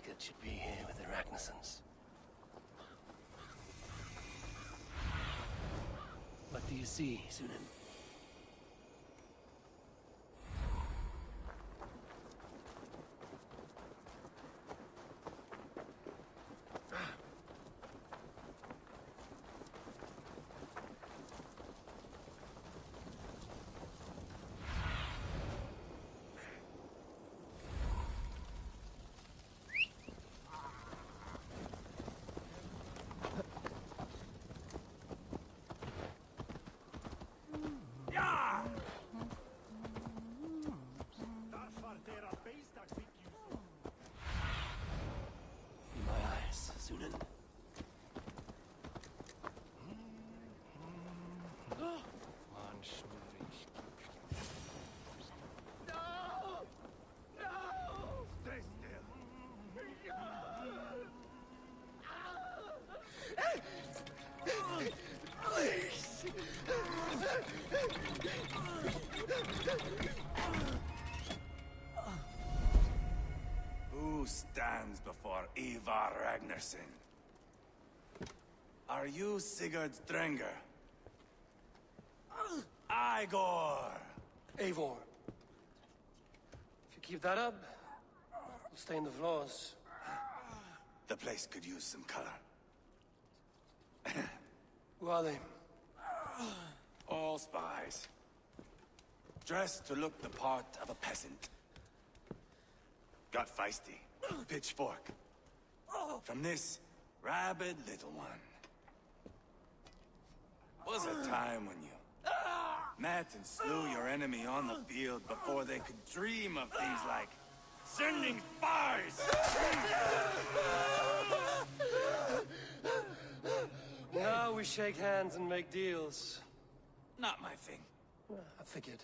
Sigurd should be here with the Ragnarsons. What do you see, Sunan? Who stands before Ivar Ragnarsson? Are you Sigurd Drenger? Igor! Eivor. If you keep that up, we'll stain the floors. The place could use some color. Who are they? All spies. Dressed to look the part of a peasant. Got feisty. Pitchfork. From this rabid little one. Was a time when you met and slew your enemy on the field before they could dream of things like sending spies! Now we shake hands and make deals. Not my thing. I figured.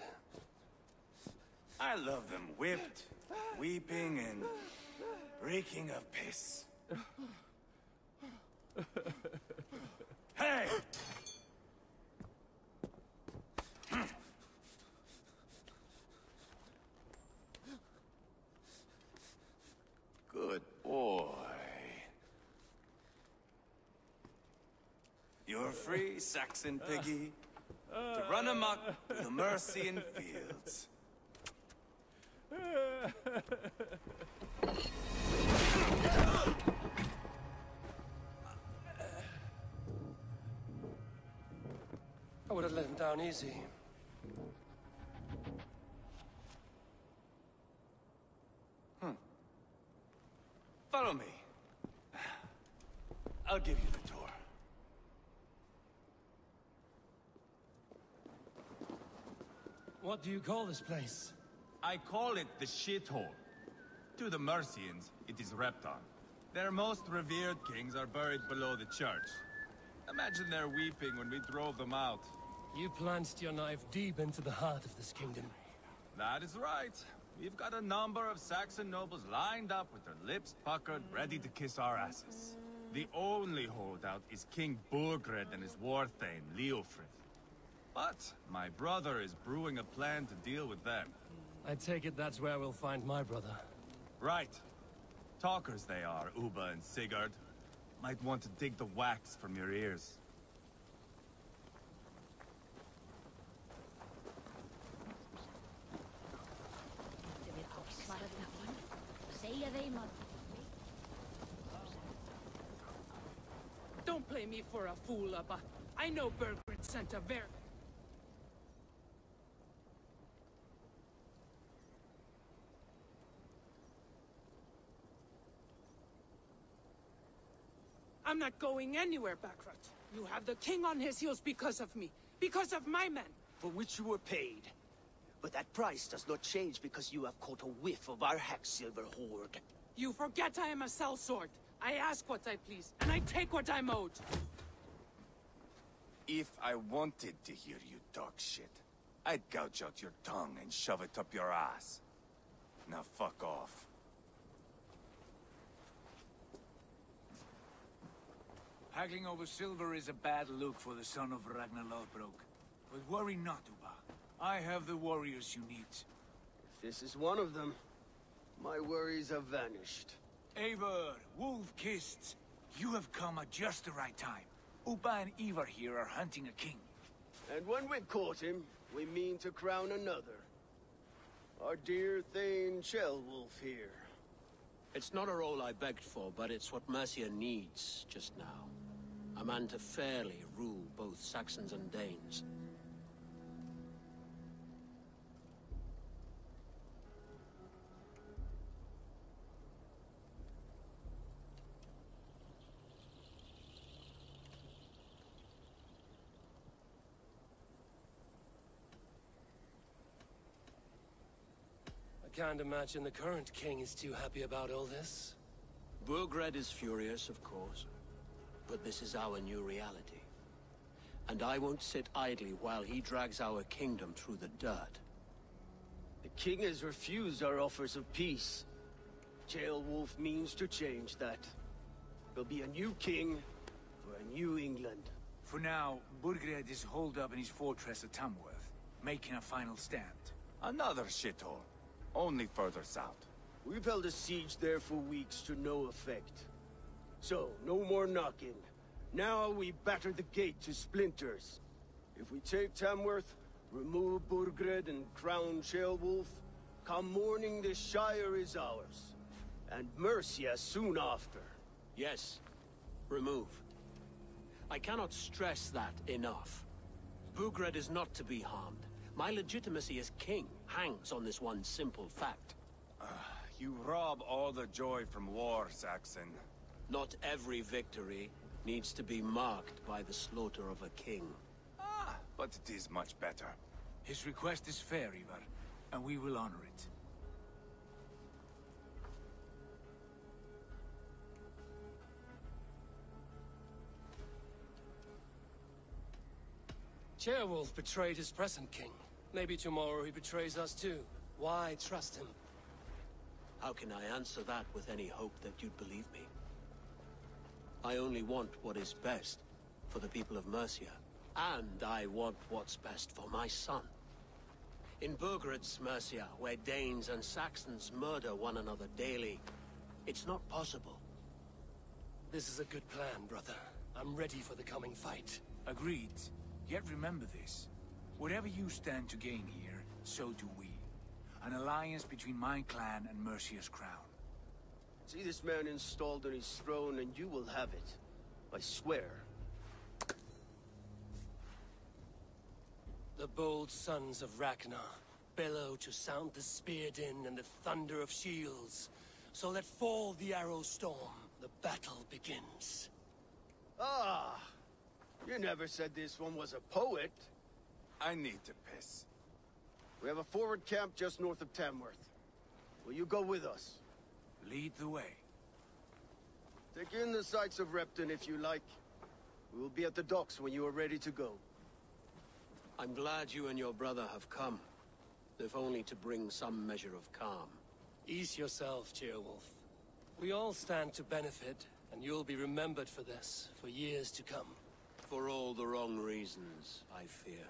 I love them whipped, weeping, and reeking of piss. Hey! Good boy. You're free, Saxon piggy, to run amok through the Mercian fields. I would have let him down easy. Follow me. I'll give you the tour. What do you call this place? I call it the shithole. To the Mercians, it is Repton. Their most revered kings are buried below the church. Imagine their weeping when we drove them out. You plunged your knife deep into the heart of this kingdom. That is right. We've got a number of Saxon nobles lined up with their lips puckered, ready to kiss our asses. The only holdout is King Burgred and his war thane, Leofrith. But my brother is brewing a plan to deal with them. I take it that's where we'll find my brother. Right. Talkers they are, Uba and Sigurd. Might want to dig the wax from your ears. Don't play me for a fool, Abba. I know Burgred sent a very... I'm not going anywhere, Backrot. You have the king on his heels because of me. Because of my men. For which you were paid. But that price does not change because you have caught a whiff of our Hacksilver hoard. You forget I am a sellsword. I ask what I please, and I take what I'm owed. If I wanted to hear you talk shit, I'd gouge out your tongue and shove it up your ass. Now fuck off. Haggling over silver is a bad look for the son of Ragnar Lothbrok. But worry not, Uba. I have the warriors you need. If this is one of them, my worries have vanished. Eivor, Wolf-Kissed, you have come at just the right time. Upa and Ivar here are hunting a king. And when we caught him, we mean to crown another. Our dear Thane Shellwolf here. It's not a role I begged for, but it's what Mercia needs just now. A man to fairly rule both Saxons and Danes. I can't imagine the current king is too happy about all this. Burgred is furious, of course. But this is our new reality. And I won't sit idly while he drags our kingdom through the dirt. The king has refused our offers of peace. Shellwolf means to change that. There'll be a new king for a new England. For now, Burgred is holed up in his fortress at Tamworth, making a final stand. Another shithole. Only further south. We've held a siege there for weeks to no effect. So, no more knocking. Now we batter the gate to splinters. If we take Tamworth, remove Burgred and crown Shellwolf, come morning the Shire is ours. And Mercia soon after. Yes, remove. I cannot stress that enough. Burgred is not to be harmed. My legitimacy as king hangs on this one simple fact. You rob all the joy from war, Saxon. Not every victory needs to be marked by the slaughter of a king. But it is much better. His request is fair, Ivar, and we will honor it. Shellwolf betrayed his present king. Maybe tomorrow he betrays us too. Why trust him? How can I answer that with any hope that you'd believe me? I only want what is best for the people of Mercia. And I want what's best for my son. In Burgred's Mercia, where Danes and Saxons murder one another daily, it's not possible. This is a good plan, brother. I'm ready for the coming fight. Agreed. Yet remember this. Whatever you stand to gain here, so do we. An alliance between my clan and Mercia's crown. See this man installed on his throne and you will have it. I swear. The bold sons of Ragnar bellow to sound the spear din and the thunder of shields. So let fall the arrow storm. The battle begins. Ah! You never said this one was a poet. I need to piss. We have a forward camp just north of Tamworth. Will you go with us? Lead the way. Take in the sights of Repton if you like. We will be at the docks when you are ready to go. I'm glad you and your brother have come, if only to bring some measure of calm. Ease yourself, Shellwolf. We all stand to benefit, and you'll be remembered for this, for years to come. For all the wrong reasons, I fear.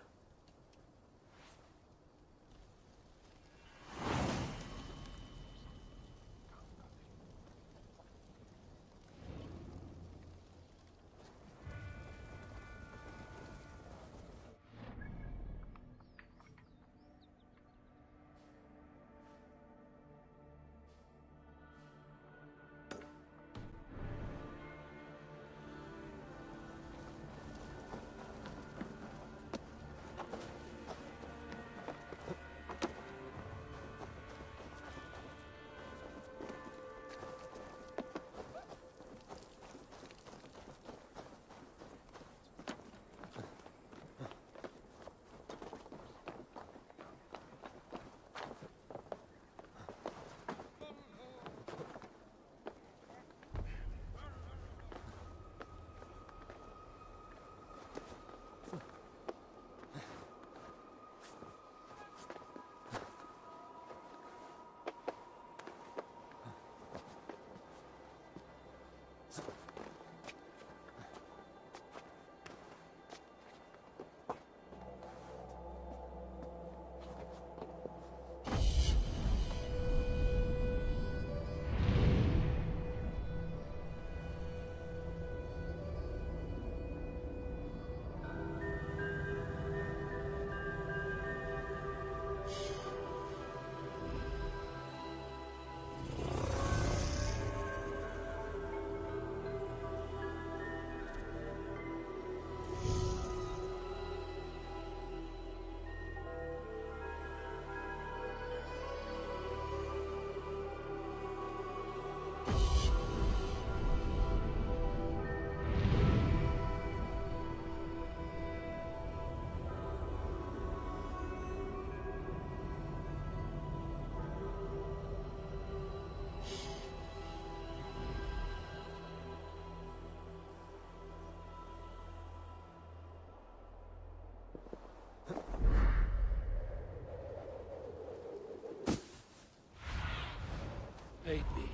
Aid me.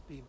Be...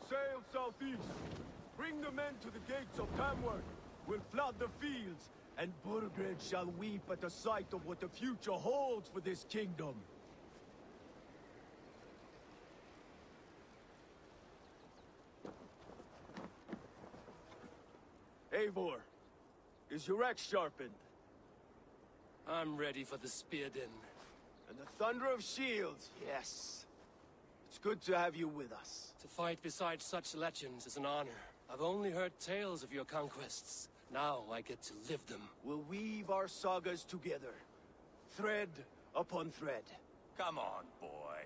Sail southeast. Bring the men to the gates of Tamworth. We'll flood the fields, and Burgred shall weep at the sight of what the future holds for this kingdom. Eivor, is your axe sharpened? I'm ready for the spear din. And the thunder of shields, yes. It's good to have you with us. To fight beside such legends is an honor. I've only heard tales of your conquests. Now I get to live them. We'll weave our sagas together, thread upon thread. Come on, boy.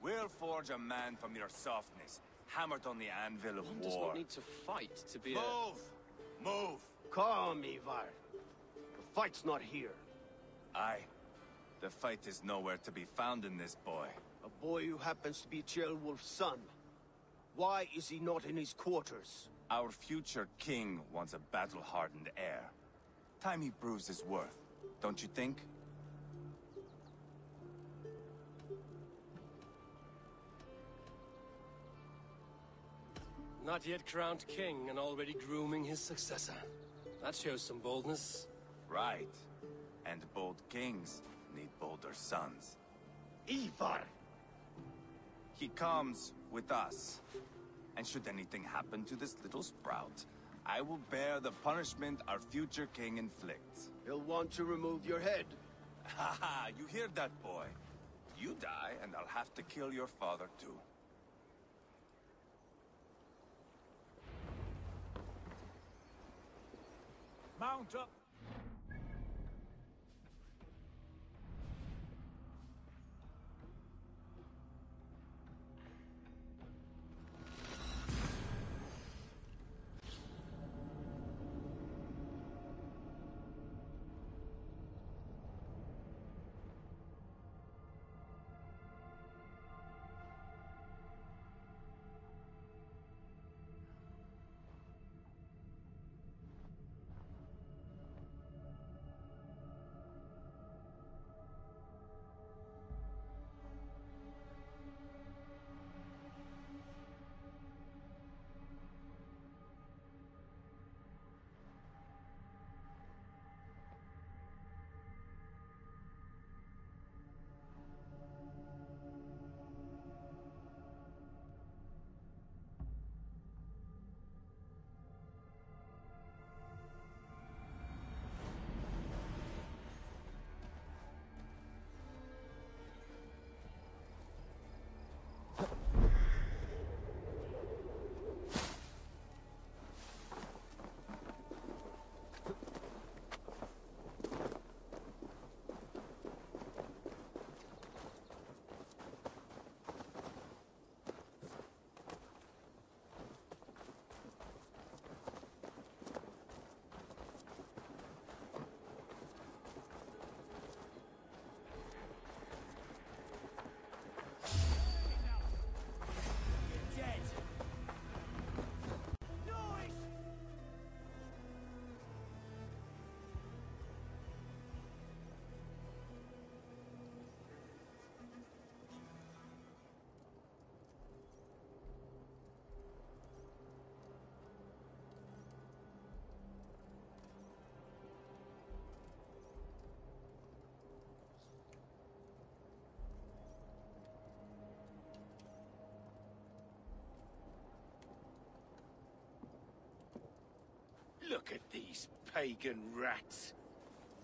We'll forge a man from your softness, hammered on the anvil of One war. does not need to fight to be Move! Move! Calm, Ivar. The fight's not here. Aye. The fight is nowhere to be found in this boy. A boy who happens to be Ceolwulf's son. Why is he not in his quarters? Our future king wants a battle-hardened heir. Time he proves his worth, don't you think? Not yet crowned king and already grooming his successor. That shows some boldness. Right. And bold kings need bolder sons. Ivar! He comes with us. And should anything happen to this little sprout, I will bear the punishment our future king inflicts. He'll want to remove your head. Ha ha! You hear that, boy? You die, and I'll have to kill your father, too. Mount up! Look at these pagan rats.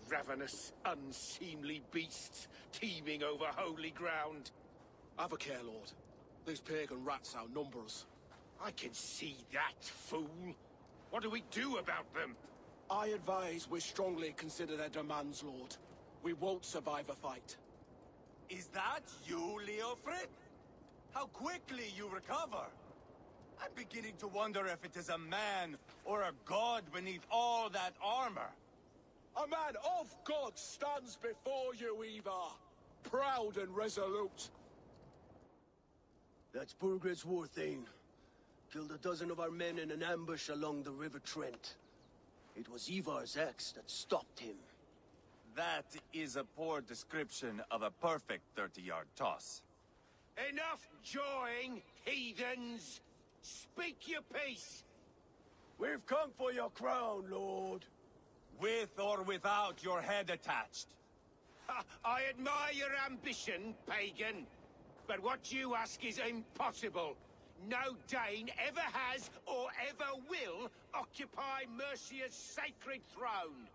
Ravenous, unseemly beasts teeming over holy ground. Have a care, Lord. These pagan rats outnumber us. I can see that, fool. What do we do about them? I advise we strongly consider their demands, Lord. We won't survive a fight. Is that you, Leofrid? How quickly you recover! I'm beginning to wonder if it is a man or a god beneath all that armor. A man of God stands before you, Eva. Proud and resolute. That's Burgred's war thane. Killed a dozen of our men in an ambush along the River Trent. It was Ivar's axe that stopped him. That is a poor description of a perfect 30-yard toss. Enough jawing, heathens! Speak your piece! We've come for your crown, Lord. With or without your head attached. I admire your ambition, pagan. But what you ask is impossible. No Dane ever has or ever will occupy Mercia's sacred throne.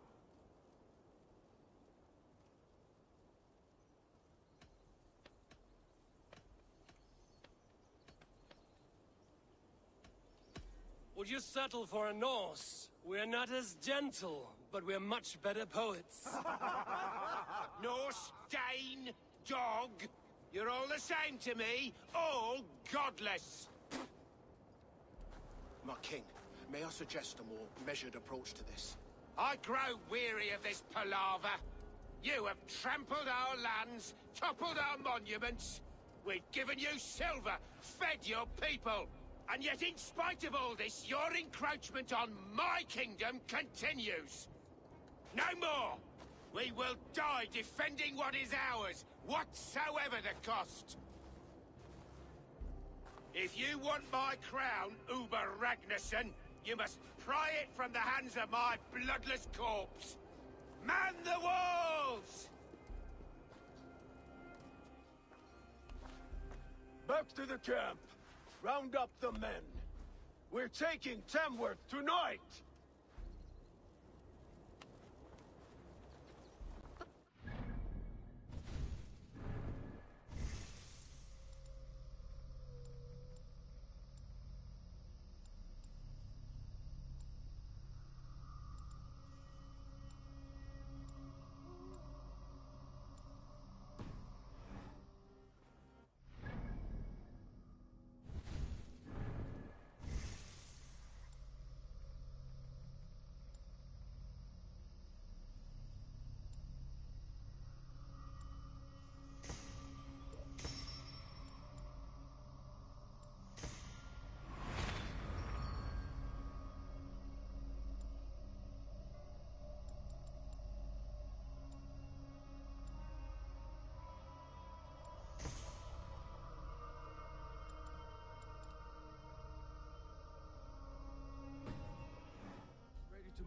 Would you settle for a Norse? We're not as gentle, but we're much better poets. Norse, Dane, dog. You're all the same to me. All godless. My king, may I suggest a more measured approach to this? I grow weary of this palaver. You have trampled our lands, toppled our monuments. We've given you silver, fed your people. And yet, in spite of all this, your encroachment on my kingdom continues. No more! We will die defending what is ours, whatsoever the cost. If you want my crown, Uber Ragnarsson, you must pry it from the hands of my bloodless corpse. Man the walls! Back to the camp. Round up the men. We're taking Tamworth tonight!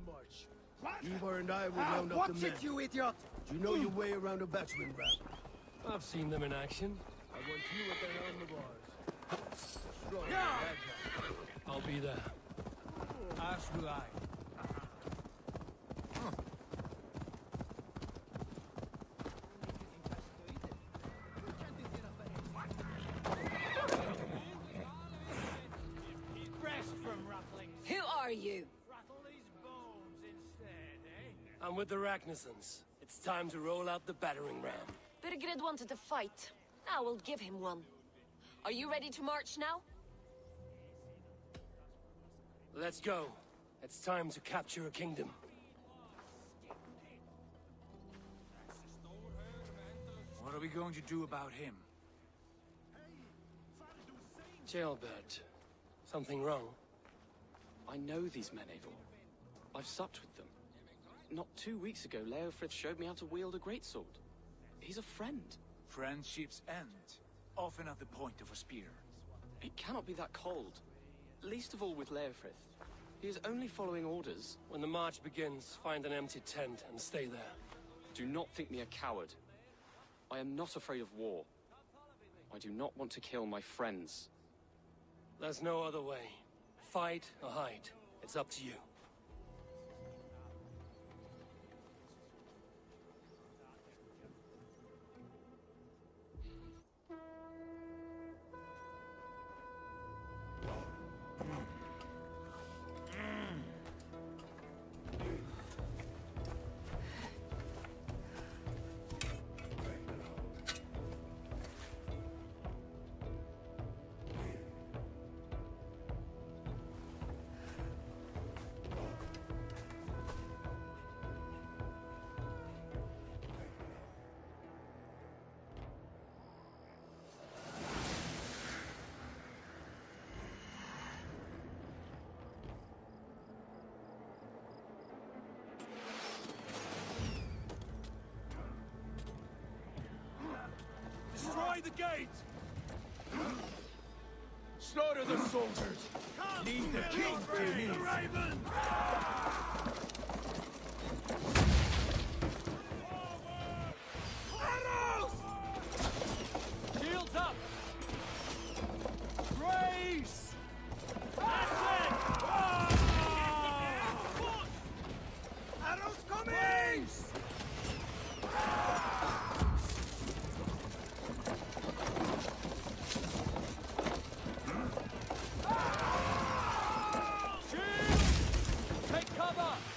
March. Ivar and I will round up the men. You idiot! Do you know your way around a batsman ramp? I've seen them in action. I want you at the helm of ours. Strong I'll be there. As will I. Who are you? I'm with the Ragnarsons. It's time to roll out the battering ram. Birgred wanted to fight. Now we'll give him one. Are you ready to march now? Let's go. It's time to capture a kingdom. What are we going to do about him? Jailbird. Something wrong? I know these men, Eivor. I've supped with them. Not 2 weeks ago, Leofrith showed me how to wield a greatsword. He's a friend. Friendships end, often at the point of a spear. It cannot be that cold. Least of all with Leofrith. He is only following orders. When the march begins, find an empty tent and stay there. Do not think me a coward. I am not afraid of war. I do not want to kill my friends. There's no other way. Fight or hide. It's up to you. gate! Slaughter the soldiers! Need the king to lead! Raven! Arrows! Shields up! Grace! That's it! Arrows coming! Take cover!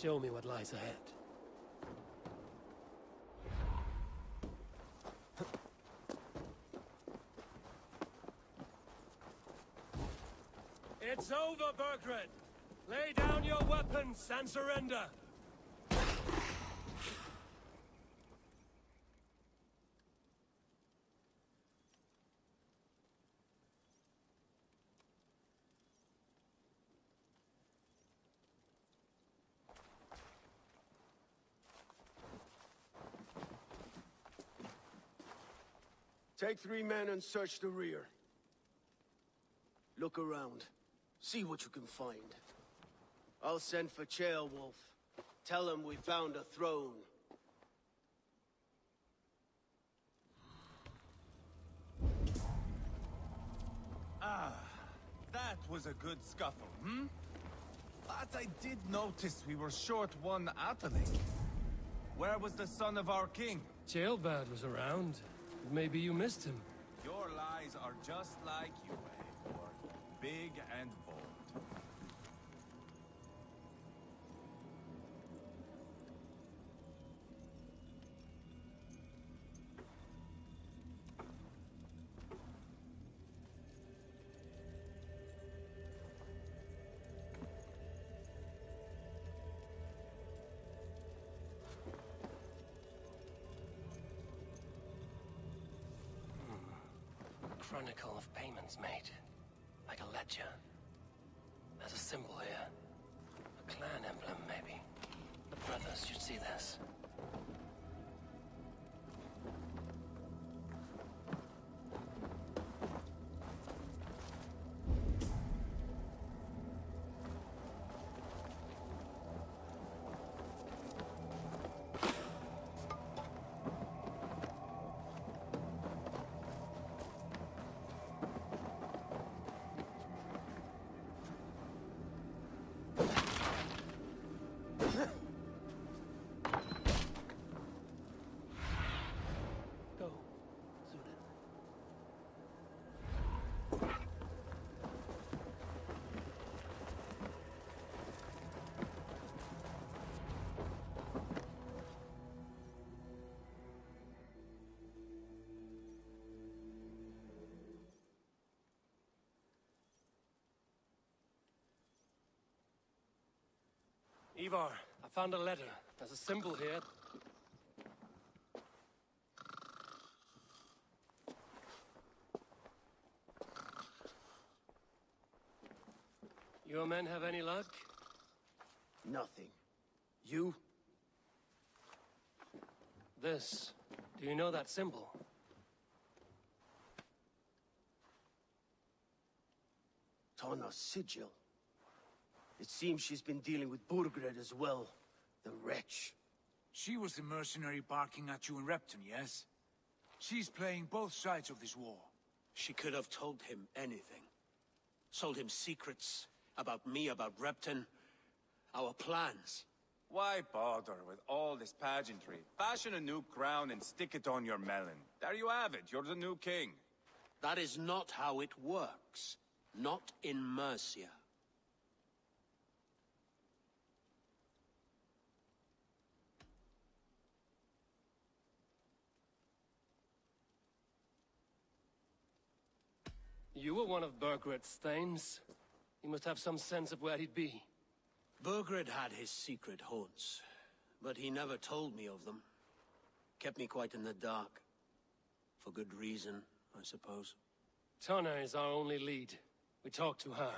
Show me what lies ahead. It's over, Burgred! Lay down your weapons and surrender! Take 3 men and search the rear. Look around. See what you can find. I'll send for Ceolwulf. Tell him we found a throne. Ah, that was a good scuffle, hmm? But I did notice we were short one athelink. Where was the son of our king? Ceolbad was around. Maybe you missed him. Your lies are just like you, Eivor. Big and bold. Chronicle of payments made. Like a ledger. There's a symbol here. A clan emblem, maybe. The brothers should see this. Ivar, I found a letter. There's a symbol here. Your men have any luck? Nothing. You? This. Do you know that symbol? Tana's sigil. It seems she's been dealing with Burgred as well. The wretch. She was the mercenary barking at you in Repton, yes? She's playing both sides of this war. She could have told him anything. Sold him secrets about me, about Repton, our plans. Why bother with all this pageantry? Fashion a new crown and stick it on your melon. There you have it, you're the new king. That is not how it works. Not in Mercia. You were one of Burgred's thanes. You must have some sense of where he'd be. Burgred had his secret haunts, but he never told me of them. Kept me quite in the dark. For good reason, I suppose. Tana is our only lead. We talked to her.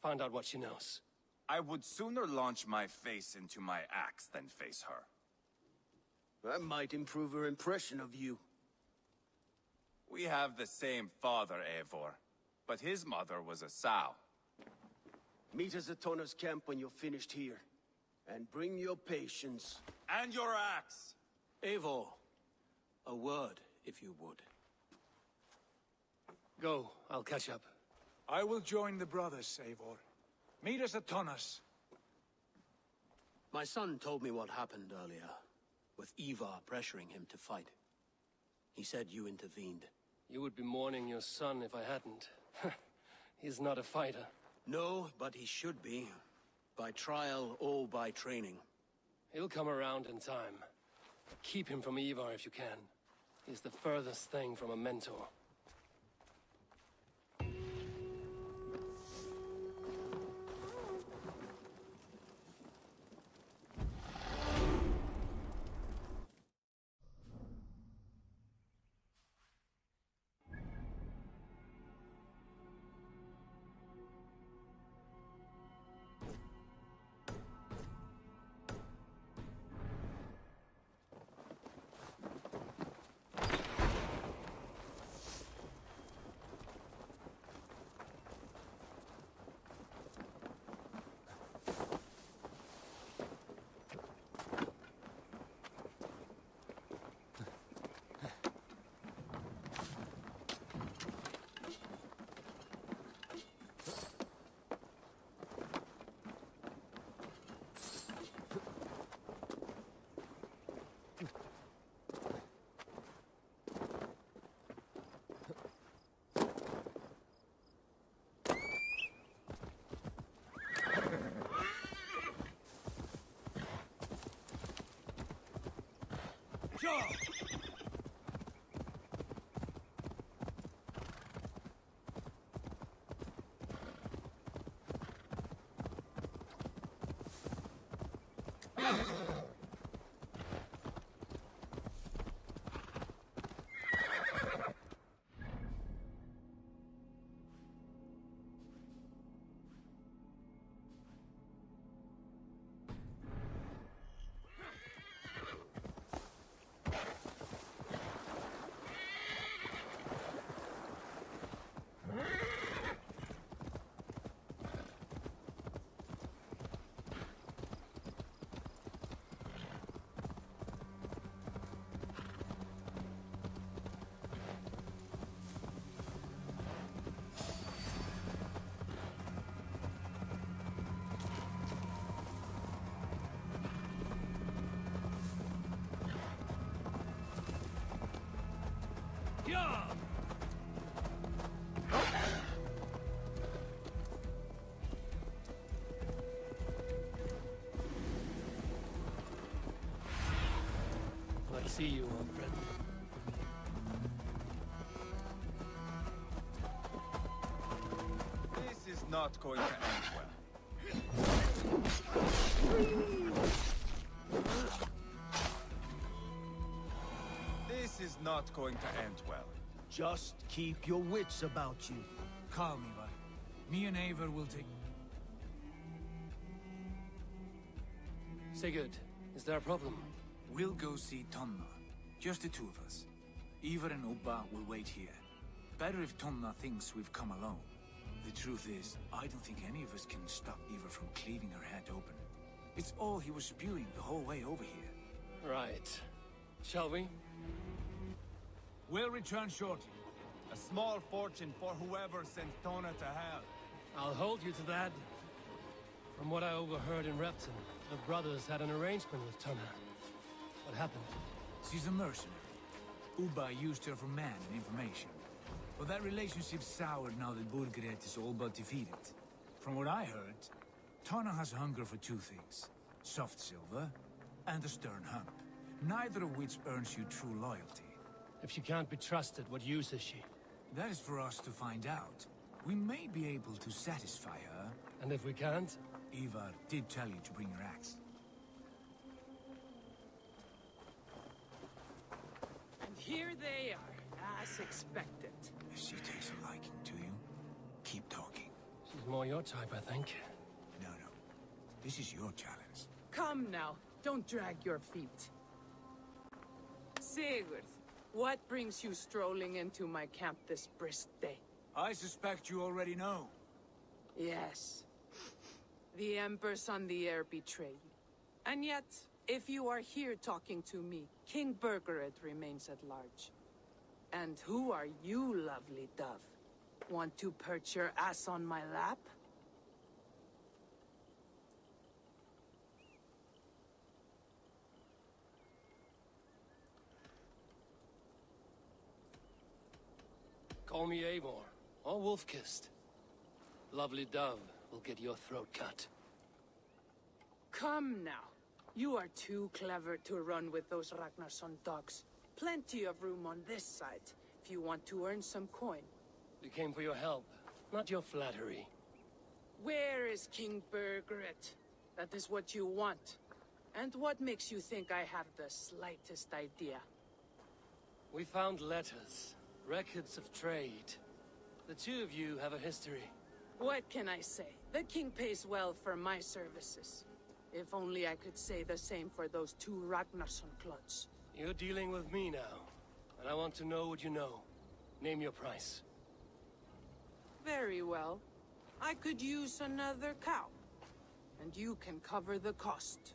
Find out what she knows. I would sooner launch my face into my axe than face her. That might improve her impression of you. We have the same father, Eivor, but his mother was a sow. Meet us at Tana's camp when you're finished here. And bring your patience. And your axe! Eivor, a word, if you would. Go, I'll catch up. I will join the brothers, Eivor. Meet us at Tana's. My son told me what happened earlier, with Ivar pressuring him to fight. He said you intervened. You would be mourning your son if I hadn't. He's not a fighter. No, but he should be. By trial or by training? He'll come around in time. Keep him from Ivar if you can. He's the furthest thing from a mentor. Let's see you, old friend. This is not going to end well. This is not going to end well. Just keep your wits about you. Calm, Ivar. Me and Eivor will take... Sigurd, is there a problem? We'll go see Tonna. Just the two of us. Ivar and Ubba will wait here. Better if Tonna thinks we've come alone. The truth is, I don't think any of us can stop Ivar from cleaving her head open. It's all he was spewing the whole way over here. Right. Shall we? We'll return shortly. A small fortune for whoever sent Tonna to hell. I'll hold you to that. From what I overheard in Repton, the brothers had an arrangement with Tonna. What happened? She's a mercenary. Ubba used her for man and information. But that relationship soured now that Burgred is all but defeated. From what I heard, Tonna has hunger for two things. Soft silver and a stern hump. Neither of which earns you true loyalty. If she can't be trusted, what use is she? That is for us to find out. We may be able to satisfy her. And if we can't? Ivar did tell you to bring your axe. And here they are, as expected. If she takes a liking to you, keep talking. She's more your type, I think. No. This is your challenge. Come now, don't drag your feet. Sigurd, what brings you strolling into my camp this brisk day? I suspect you already know. Yes. The Emperor's on the air betrayed. And yet, if you are here talking to me, King Burgred remains at large. And who are you, lovely dove? Want to perch your ass on my lap? Call me Eivor, or Wolf-Kissed. Lovely dove will get your throat cut. Come now. You are too clever to run with those Ragnarsson dogs. Plenty of room on this side, if you want to earn some coin. We came for your help, not your flattery. Where is King Birgret? That is what you want. And what makes you think I have the slightest idea? We found letters, records of trade. The two of you have a history. What can I say? The king pays well for my services. If only I could say the same for those two Ragnarsson clods. You're dealing with me now, and I want to know what you know. Name your price. Very well. I could use another cow. And you can cover the cost.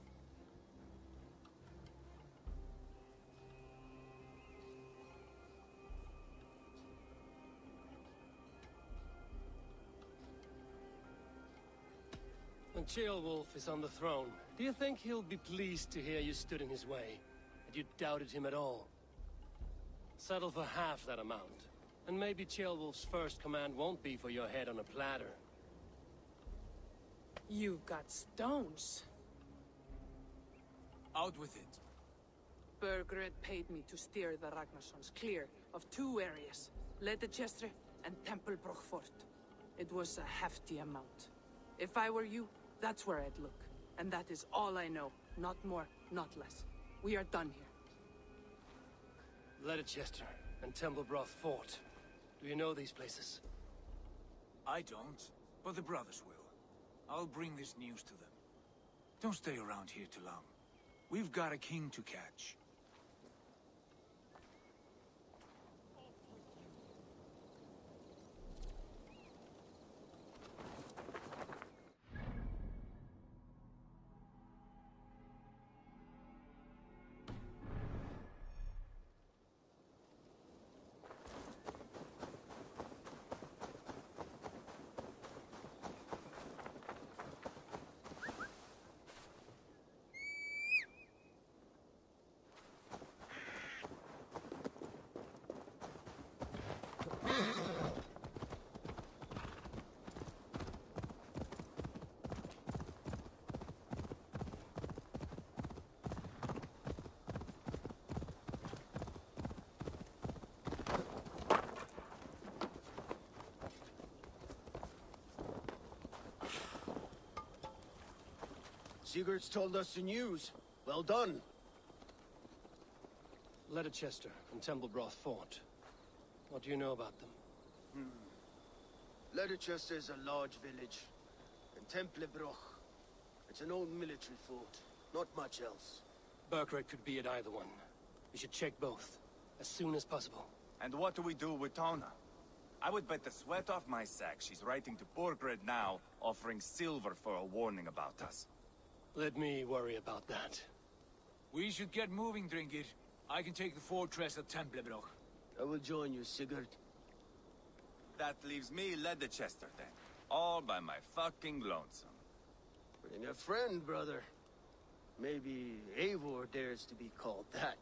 When Ceolwulf is on the throne, do you think he'll be pleased to hear you stood in his way? That you doubted him at all? Settle for half that amount. And maybe Ceolwulf's first command won't be for your head on a platter. You've got stones. Out with it. Birgret paid me to steer the Ragnarssons clear of two areas, Leicester and Templebroch Fort. It was a hefty amount. If I were you, that's where I'd look. And that is all I know. Not more, not less. We are done here. Leicester and Templebroch Fort. Do you know these places? I don't, but the brothers will. I'll bring this news to them. Don't stay around here too long. We've got a king to catch. Sigurd's told us the news. Well done. Leicester and Templebroch Fort. What do you know about them? Leicester is a large village. And Templebroch, it's an old military fort. Not much else. Birgret could be at either one. We should check both, as soon as possible. And what do we do with Tona? I would bet the sweat off my sack she's writing to Borgred now, offering silver for a warning about us. Let me worry about that. We should get moving, Drinkit. I can take the fortress of Templebroch. I will join you, Sigurd. That leaves me Leicester then. All by my fucking lonesome. Bring a friend, brother. Maybe Eivor dares to be called that.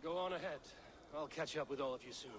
Go on ahead. I'll catch up with all of you soon.